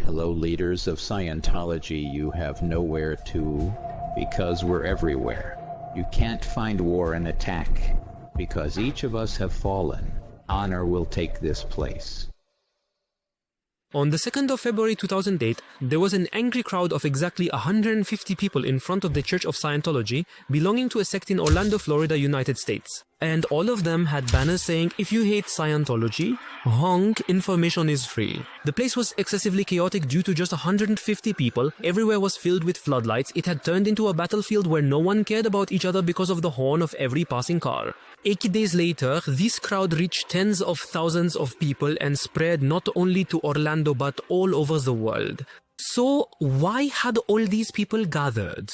Hello, leaders of Scientology, you have nowhere to, because we're everywhere. You can't find war and attack, because each of us have fallen. Honor will take this place. On the 2nd of February 2008, there was an angry crowd of exactly 150 people in front of the Church of Scientology, belonging to a sect in Orlando, Florida, United States. And all of them had banners saying, "If you hate Scientology, honk, information is free." The place was excessively chaotic due to just 150 people. Everywhere was filled with floodlights. It had turned into a battlefield where no one cared about each other because of the horn of every passing car. 8 days later, this crowd reached tens of thousands of people and spread not only to Orlando but all over the world. So why had all these people gathered?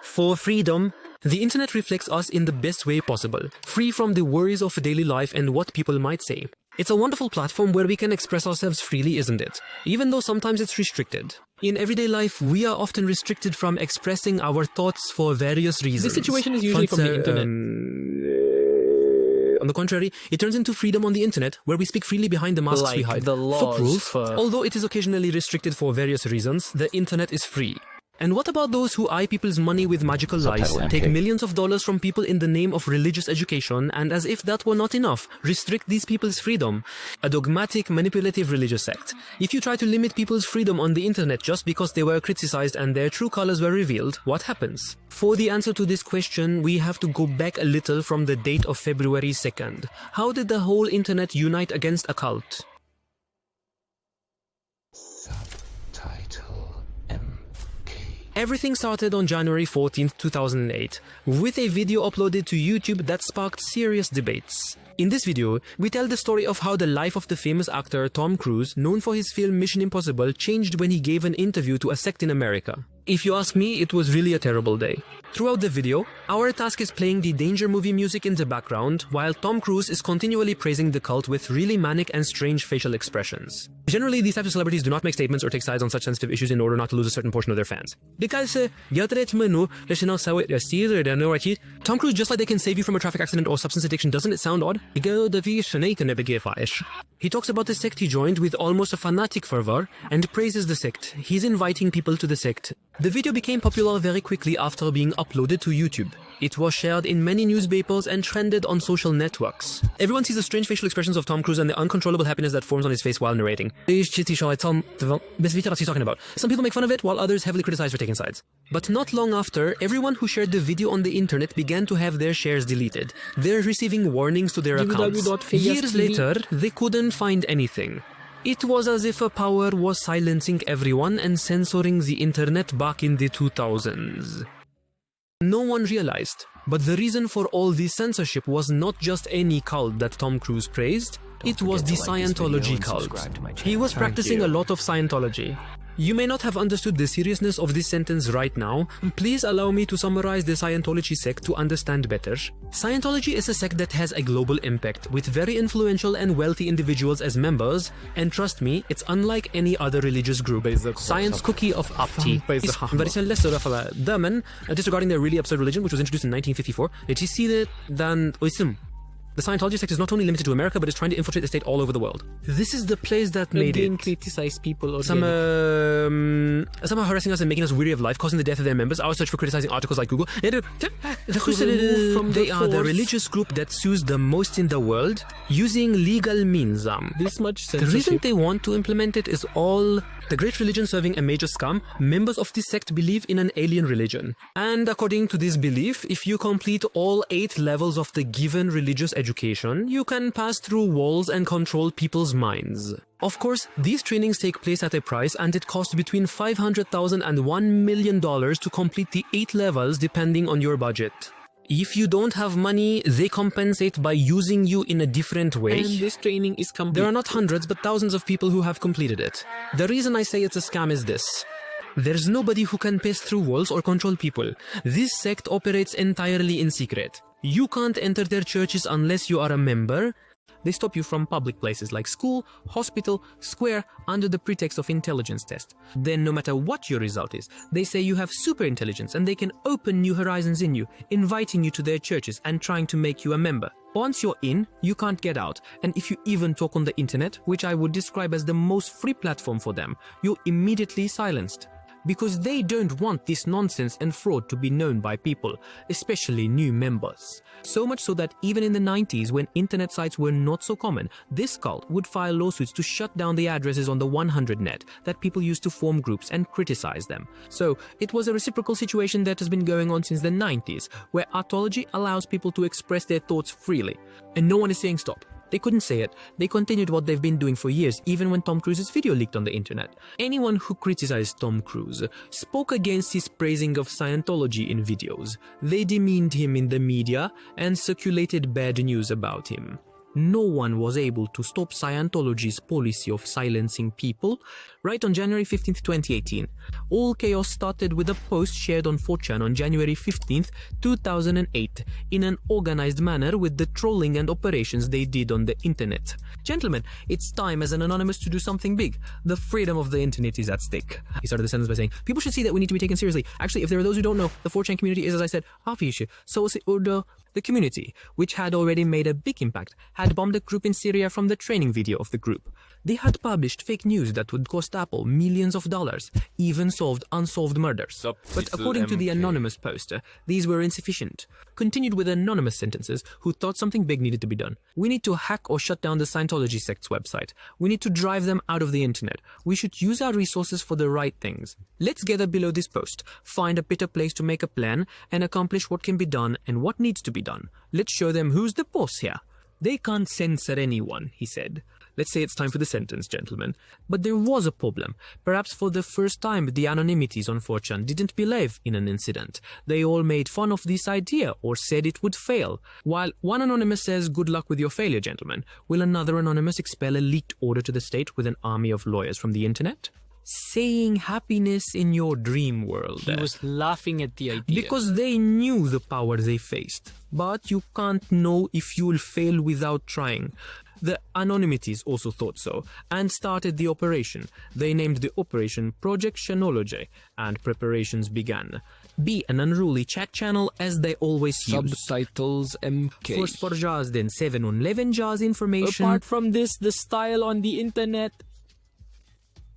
For freedom. The internet reflects us in the best way possible, free from the worries of daily life and what people might say. It's a wonderful platform where we can express ourselves freely, isn't it? Even though sometimes it's restricted. In everyday life, we are often restricted from expressing our thoughts for various reasons. This situation is usually from the internet. On the contrary, it turns into freedom on the internet, where we speak freely behind the masks we hide. The laws Although it is occasionally restricted for various reasons, the internet is free. And what about those who eye people's money with magical lies, take millions of dollars from people in the name of religious education, and as if that were not enough, restrict these people's freedom? A dogmatic, manipulative religious sect. If you try to limit people's freedom on the internet just because they were criticized and their true colors were revealed, what happens? For the answer to this question, we have to go back a little from the date of February 2nd. How did the whole internet unite against a cult? Everything started on January 14th, 2008, with a video uploaded to YouTube that sparked serious debates. In this video, we tell the story of how the life of the famous actor Tom Cruise, known for his film Mission Impossible, changed when he gave an interview to a sect in America. If you ask me, it was really a terrible day. Throughout the video, our task is playing the Danger movie music in the background, while Tom Cruise is continually praising the cult with really manic and strange facial expressions. Generally, these types of celebrities do not make statements or take sides on such sensitive issues in order not to lose a certain portion of their fans. Because Tom Cruise, just like they can save you from a traffic accident or substance addiction, doesn't it sound odd? He talks about the sect he joined with almost a fanatic fervor and praises the sect. He's inviting people to the sect. The video became popular very quickly after being uploaded to YouTube. It was shared in many newspapers and trended on social networks. Everyone sees the strange facial expressions of Tom Cruise and the uncontrollable happiness that forms on his face while narrating. Some people make fun of it, while others heavily criticize for taking sides. But not long after, everyone who shared the video on the internet began to have their shares deleted. They're receiving warnings to their accounts. Years later, they couldn't find anything. It was as if a power was silencing everyone and censoring the internet back in the 2000s. No one realized, but the reason for all this censorship was not just any cult that Tom Cruise praised, it was the Scientology cult. He was practicing a lot of Scientology. You may not have understood the seriousness of this sentence right now. Please allow me to summarize the Scientology sect to understand better. Scientology is a sect that has a global impact, with very influential and wealthy individuals as members, and trust me, it's unlike any other religious group. Science cookie of Apti. Disregarding their really absurd religion, which was introduced in 1954, the Scientology sect is not only limited to America, but is trying to infiltrate the state all over the world. This is the place that made it. Criticize people or Some harassing us and making us weary of life, causing the death of their members. Our search for criticizing articles like Google. They are the religious group that sues the most in the world, using legal means. This much censorship. The reason they want to implement it is all the great religion serving a major scam. Members of this sect believe in an alien religion. And according to this belief, if you complete all 8 levels of the given religious education, you can pass through walls and control people's minds. Of course, these trainings take place at a price, and it costs between $500,000 and $1 million to complete the 8 levels depending on your budget. If you don't have money, they compensate by using you in a different way. And this training is complete. There are not hundreds, but thousands of people who have completed it. The reason I say it's a scam is this. There's nobody who can pass through walls or control people. This sect operates entirely in secret. You can't enter their churches unless you are a member, They stop you from public places like school, hospital, square under the pretext of intelligence test. Then no matter what your result is, they say you have super intelligence and they can open new horizons in you, inviting you to their churches and trying to make you a member. Once you're in, you can't get out, and if you even talk on the internet, which I would describe as the most free platform for them, you're immediately silenced. Because they don't want this nonsense and fraud to be known by people, especially new members. So much so that even in the 90s, when internet sites were not so common, this cult would file lawsuits to shut down the addresses on the 100net that people used to form groups and criticize them. So it was a reciprocal situation that has been going on since the 90s, where autology allows people to express their thoughts freely. And no one is saying stop. They couldn't say it. They continued what they've been doing for years, even when Tom Cruise's video leaked on the internet. Anyone who criticized Tom Cruise spoke against his praising of Scientology in videos. They demeaned him in the media and circulated bad news about him. No one was able to stop Scientology's policy of silencing people. Right on January 15th, 2018, all chaos started with a post shared on 4chan on January 15th, 2008, in an organized manner with the trolling and operations they did on the internet. Gentlemen, it's time as an anonymous to do something big. The freedom of the internet is at stake. He started the sentence by saying, people should see that we need to be taken seriously. Actually, if there are those who don't know, the 4chan community is, as I said, half issue. So the community, which had already made a big impact, had bombed a group in Syria from the training video of the group. They had published fake news that would cost Apple millions of dollars, even solved unsolved murders. But according to the anonymous poster, these were insufficient. Continued with anonymous sentences who thought something big needed to be done. We need to hack or shut down the Scientology sect's website. We need to drive them out of the internet. We should use our resources for the right things. Let's gather below this post, find a better place to make a plan, and accomplish what can be done and what needs to be done. Let's show them who's the boss here. They can't censor anyone, he said. Let's say it's time for the sentence, gentlemen. But there was a problem. Perhaps for the first time, the anonymities on 4chan didn't believe in an incident. They all made fun of this idea or said it would fail. While one anonymous says, good luck with your failure, gentlemen, will another anonymous expel a leaked order to the state with an army of lawyers from the internet? Saying happiness in your dream world. He was laughing at the idea. Because they knew the power they faced. But you can't know if you'll fail without trying. The anonymities also thought so, and started the operation. They named the operation Project Scientology, and preparations began. Be an unruly chat channel as they always use. Subtitles MK. First for jars, then 7 on 11 jars information. Apart from this, the style on the internet,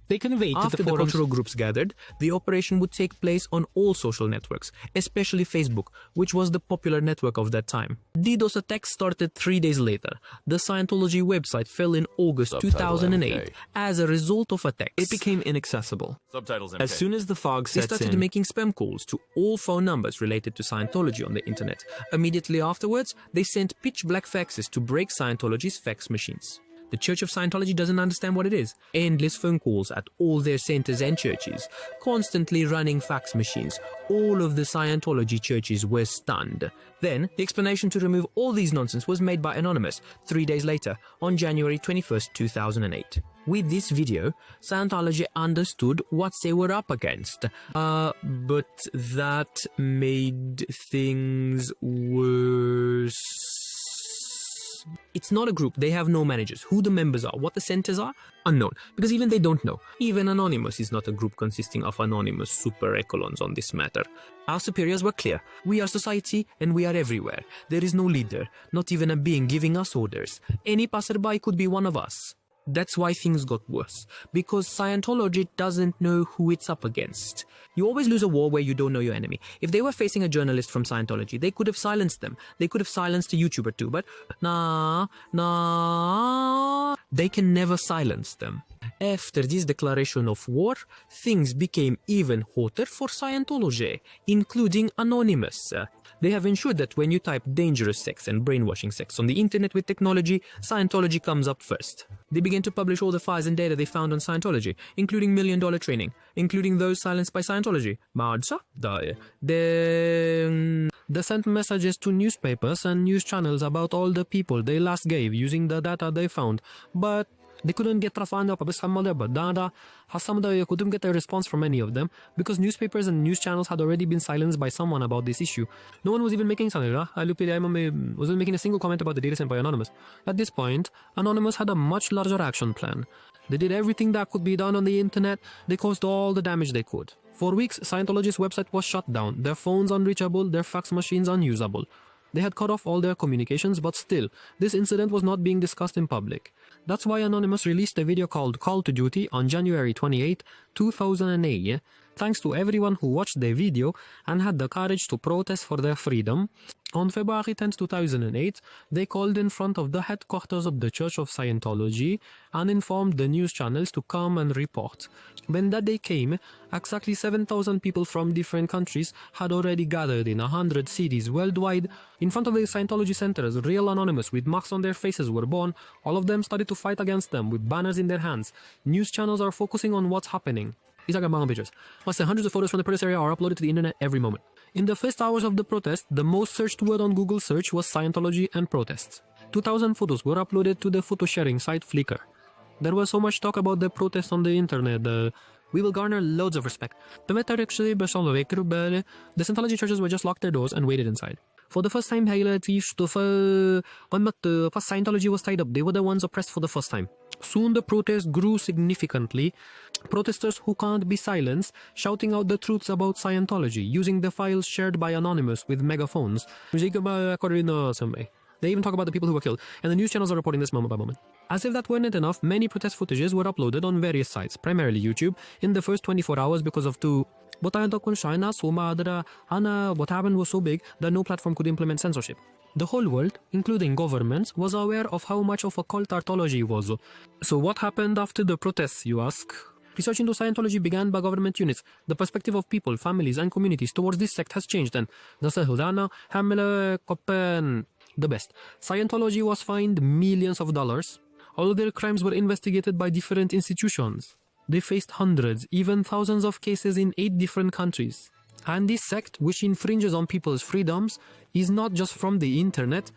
they conveyed to After the forums. cultural groups gathered, the operation would take place on all social networks, especially Facebook, which was the popular network of that time. DDoS attacks started 3 days later. The Scientology website fell in August 2008 as a result of attacks. It became inaccessible. Subtitles As soon as the fog They sets started in, making spam calls to all phone numbers related to Scientology on the internet. Immediately afterwards, they sent pitch-black faxes to break Scientology's fax machines. The Church of Scientology doesn't understand what it is. Endless phone calls at all their centers and churches, constantly running fax machines. All of the Scientology churches were stunned. Then, the explanation to remove all these nonsense was made by Anonymous 3 days later, on January 21st, 2008. With this video, Scientology understood what they were up against. But that made things worse. It's not a group. They have no managers. Who the members are, what the centers are, unknown. Because even they don't know. Even Anonymous is not a group consisting of anonymous super echelons on this matter. Our superiors were clear. We are society and we are everywhere. There is no leader, not even a being giving us orders. Any passerby could be one of us. That's why things got worse. Because Scientology doesn't know who it's up against. You always lose a war where you don't know your enemy. If they were facing a journalist from Scientology, they could have silenced them. They could have silenced a YouTuber too, but they can never silence them. After this declaration of war, things became even hotter for Scientology, including Anonymous. They have ensured that when you type dangerous sex and brainwashing sex on the internet with technology, Scientology comes up first. They began to publish all the files and data they found on Scientology, including $1 million training, including those silenced by Scientology. They sent messages to newspapers and news channels about all the people they last gave using the data they found, but They couldn't get رفعنا بس حمل بدانا حسام they couldn't get a response from any of them because newspapers and news channels had already been silenced by someone about this issue. No one was even making wasn't making a single comment about the data sent by Anonymous. At this point, Anonymous had a much larger action plan. They did everything that could be done on the internet. They caused all the damage they could. For weeks, Scientology's website was shut down, their phones unreachable, their fax machines unusable. They had cut off all their communications, but still, this incident was not being discussed in public. That's why Anonymous released a video called Call to Duty on January 28, 2008. Thanks to everyone who watched the video and had the courage to protest for their freedom. On February 10, 2008, they called in front of the headquarters of the Church of Scientology and informed the news channels to come and report. When that day came, exactly 7,000 people from different countries had already gathered in 100 cities worldwide. In front of the Scientology centers, real Anonymous with marks on their faces were born. All of them started to fight against them with banners in their hands. News channels are focusing on what's happening. These are mga pictures. Hundreds of photos from the protest area are uploaded to the internet every moment. In the first hours of the protest, the most searched word on Google search was Scientology and protests. 2,000 photos were uploaded to the photo sharing site Flickr. There was so much talk about the protests on the internet. We will garner loads of respect. The Scientology churches were just locked their doors and waited inside. For the first time, Scientology was tied up. They were the ones oppressed for the first time. Soon the protest grew significantly. Protesters who can't be silenced, shouting out the truths about Scientology, using the files shared by Anonymous with megaphones. They even talk about the people who were killed, and the news channels are reporting this moment by moment. As if that weren't enough, many protest footages were uploaded on various sites, primarily YouTube, in the first 24 hours because of what happened was so big that no platform could implement censorship. The whole world, including governments, was aware of how much of a cult Scientology was. So what happened after the protests, you ask? Research into Scientology began by government units. The perspective of people, families, and communities towards this sect has changed, and the best. Scientology was fined millions of dollars. All of their crimes were investigated by different institutions. They faced hundreds, even thousands of cases in 8 different countries. And this sect, which infringes on people's freedoms, is not just from the internet,